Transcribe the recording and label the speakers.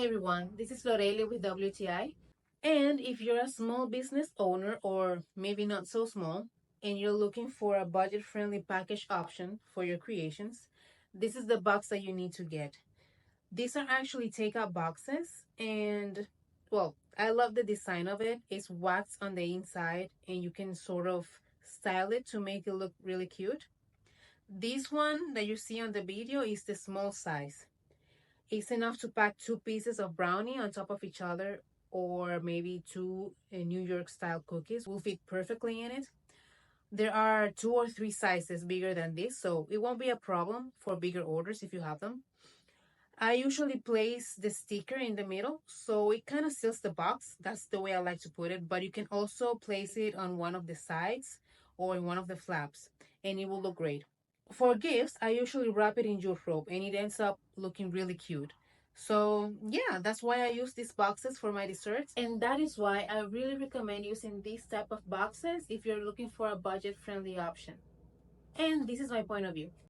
Speaker 1: Hey everyone, this is Lorelia with WTI. And if you're a small business owner, or maybe not so small, and you're looking for a budget friendly package option for your creations, this is the box that you need to get. These are actually takeout boxes, and well, I love the design of it. It's wax on the inside, and you can sort of style it to make it look really cute. This one that you see on the video is the small size. It's enough to pack 2 pieces of brownie on top of each other, or maybe two New York style cookies will fit perfectly in it. There are 2 or 3 sizes bigger than this, so it won't be a problem for bigger orders if you have them. I usually place the sticker in the middle, so it kind of seals the box. That's the way I like to put it, but you can also place it on one of the sides or in one of the flaps, and it will look great. For gifts, I usually wrap it in jute rope and it ends up looking really cute. So yeah, that's why I use these boxes for my desserts. And that is why I really recommend using these type of boxes if you're looking for a budget friendly option. And this is my point of view.